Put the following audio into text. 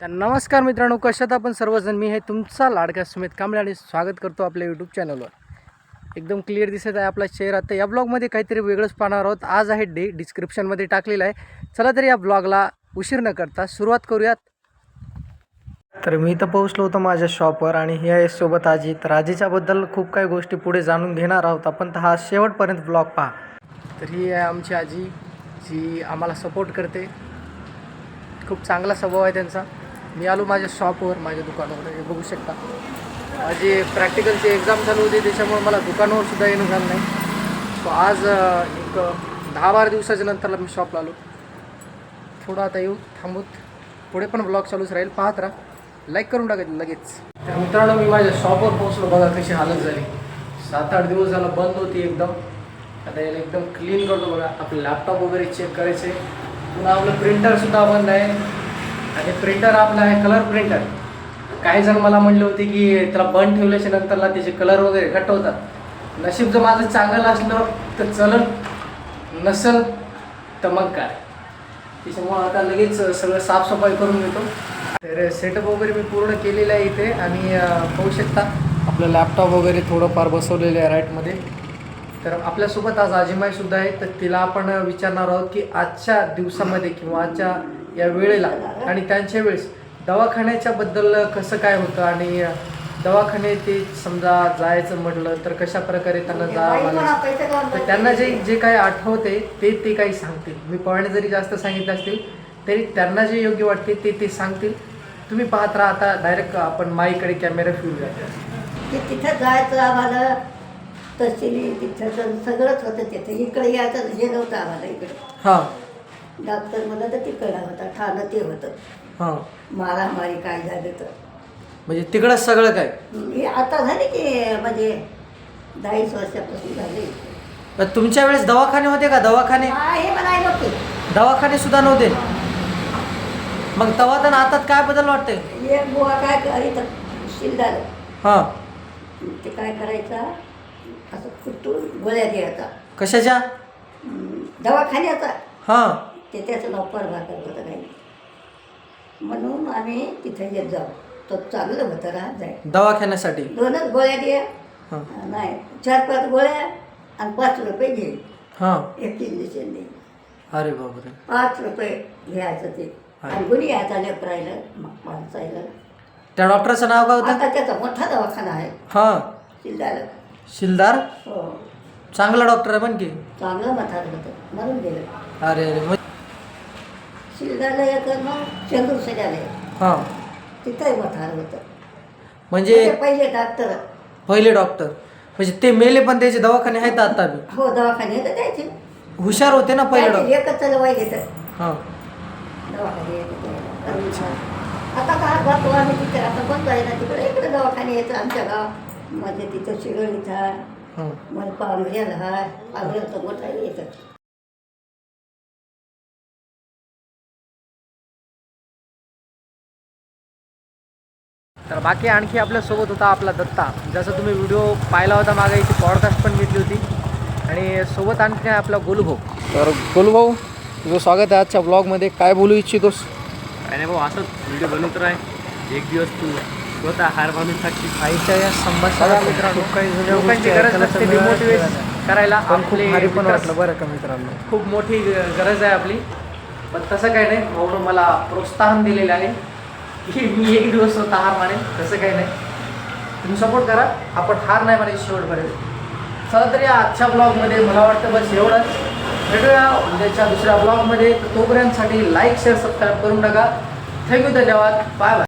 तर नमस्कार मित्रांनो, कशात आपण सर्वजण. मी हे तुमचा लाडका सुमित कांबळे आणि स्वागत करतो आपल्या यूट्यूब चॅनलवर. एकदम क्लिअर दिसत आहे आपला चेहरा. तर या ब्लॉगमध्ये काहीतरी वेगळंच पाहणार आहोत. आज आहे डे, डिस्क्रिप्शनमध्ये टाकलेलं आहे. चला तर या ब्लॉगला उशीर न करता सुरुवात करूयात. तर मी इथं पोहोचलो होतो माझ्या शॉपवर आणि ही आहे सोबत आजी. तर आजीच्याबद्दल खूप काही गोष्टी पुढे जाणून घेणार आहोत आपण. तर हा शेवटपर्यंत ब्लॉग पहा. तर ही आहे आमची आजी, जी आम्हाला सपोर्ट करते. खूप चांगला स्वभाव आहे त्यांचा. मी आलो माझ्या शॉपवर, माझ्या दुकानावर. हे बघू शकता, माझी प्रॅक्टिकलची एक्झाम चालू होती, त्याच्यामुळे मला दुकानावर सुद्धा येणं झालं नाही. सो आज एक 10-12 दिवसाच्या नंतरला मी शॉपला आलो. थोडं आता येऊ थांबूत, पुढे पण ब्लॉग चालूच राहील, पाहत राहा. लाईक करून टाकायचं लगेच. तर मित्रांनो, मी माझ्या शॉपवर पोहोचलो. बघा कशी हालत झाली. 7-8 दिवस झालं बंद होती एकदम. आता याला एकदम क्लीन करतो. बघा, आपलं लॅपटॉप वगैरे चेक करायचे. पुन्हा आपलं प्रिंटरसुद्धा बंद आहे. आणि प्रिंटर आपला आहे कलर प्रिंटर. काही जण मला म्हणले होते की त्याला बंद ठेवल्याच्या नंतरला त्याचे कलर वगैरे घट्ट होतात. नशीब जर माझं चांगलं असलं तर चलन, नसल तर मग काय. त्याच्यामुळं आता लगेच सगळं साफसफाई करून घेतो. तर सेटअप वगैरे मी पूर्ण केलेलं आहे इथे. आणि पाहू शकता आपलं लॅपटॉप वगैरे थोडंफार बसवलेलं आहे राईटमध्ये. तर आपल्यासोबत आज आजीमाईसुद्धा आहे. तर तिला आपण विचारणार आहोत की आजच्या दिवसामध्ये किंवा आजच्या या वेळेला आणि त्यांच्या वेळेस दवाखान्याच्या बद्दल कसं काय होतं. आणि दवाखाने ते समजा जायचं म्हटलं तर कशा प्रकारे त्यांना जावं लागेल. तर त्यांना जे काही आठवते ते काही सांगतील. मी पॉईंट जरी जास्त सांगितले असतील तरी त्यांना जे योग्य वाटते ते सांगतील. तुम्ही पाहत राहा. आता डायरेक्ट आपण माईकडे कॅमेरा फिरूया. तिथं जायचं आम्हाला, तहसीली तिथं सगळंच होतं. तिथे इकडे यायचं हे नव्हतं आम्हाला. इकडे हां, डॉक्टर मला तर तिकडं होता, ठाणं ते होतं. हां, मारामारी काय झालं तर म्हणजे तिकडं सगळं काय. हे आता झाले की म्हणजे 10 वर्षापासून झाले. तर तुमच्या वेळेस दवाखाने होते का? दवाखाने हे म्हणायला होते. दवाखाने सुद्धा नव्हते. मग तेव्हा तर आता काय बदल वाटते? हे बुवा काय करीत शिल्दार, हां, ते काय करायचा, असं कुठून गोळ्या द्यायचा. कशाच्या? दवाखान्याचा. हां, ते त्याचं नाव परभाकर होतं काही. म्हणून आम्ही तिथे येत जाऊ. तो चांगलं होतं राहत जाय. दवाखान्यासाठी 2च गोळ्या दे. हां, नाही, 4-5 गोळ्या आणि 5 रुपये घे. हां. एक इंजेक्शन दे. अरे बापरे. 5 रुपये घ्यायचं ते. आणि गुणी यायचा लेकरायला, माणसायला. त्या डॉक्टरचं नाव काय होतं? आता त्याचा मोठा दवाखाना आहे हां, शिल्दार. शिलदार. हो, चांगला डॉक्टर आहे पण की. चांगलं म्हातारं होतं म्हणून गेलं. अरे अरे मग. शिल्दारला येतं मग चंदूर सजाले, हां, तिथंही म्हातारं होतं. म्हणजे पहिले डॉक्टर. पहिले डॉक्टर म्हणजे ते मेले पण त्याचे दवाखाने आहेत आता बी. हो, दवाखाने येतं त्याचे. हुशार होते ना पहिले डॉक्टर. एकच चलवाय घेतं हां, दवाखाने येतं. आता का जातो आम्ही तिथे. आता बंद आहे ना तिकडे. इकडे दवाखाने येतं आमच्या गावामध्ये. तिथं शिरोळीत आहे, हां. मग पांघऱ्याला आहे. पांघऱ्याचं मोठा येतं. तर बाकी आणखी आपल्यासोबत होता आपला दत्ता. जसं तुम्ही व्हिडिओ पाहिला होता मागे, याची पॉडकास्ट पण घेतली होती. आणि सोबत आणखी आहे आपला गोलूभाऊ. तर गोलूभाऊ, तुझं स्वागत आहे आजच्या ब्लॉगमध्ये. काय बोलू इच्छितोस? काय नाही भाऊ, असंच व्हिडिओ बनवत राह. एक दिवस तू स्वतः हार बांधून टाकशील. आईच्या या संभाषणात मित्रांनो काही जुन्या लोकांची गोष्टी गरज ऐकायला नसते मिळाल्या. डिमोटिवेट करायला. पण खूप आपले भारी पण मित्र वाटलं बरं का मित्रांनो. खूप मोठी गरज आहे आपली. पण तसं काही नाही. भाऊनं मला प्रोत्साहन दिलेलं आहे की मी एक दिवस स्वतः हार मानेन. तसं काही नाही, तुम्ही सपोर्ट करा. आपण हार नाही मानायची शेवटपर्यंत. चला तरी आजच्या ब्लॉगमध्ये मला वाटतं बस एवढंच. भेटूया उद्याच्या दुसऱ्या ब्लॉगमध्ये. तोपर्यंतसाठी लाईक शेअर सबस्क्राईब करून टाका. थँक्यू, धन्यवाद, बाय बाय.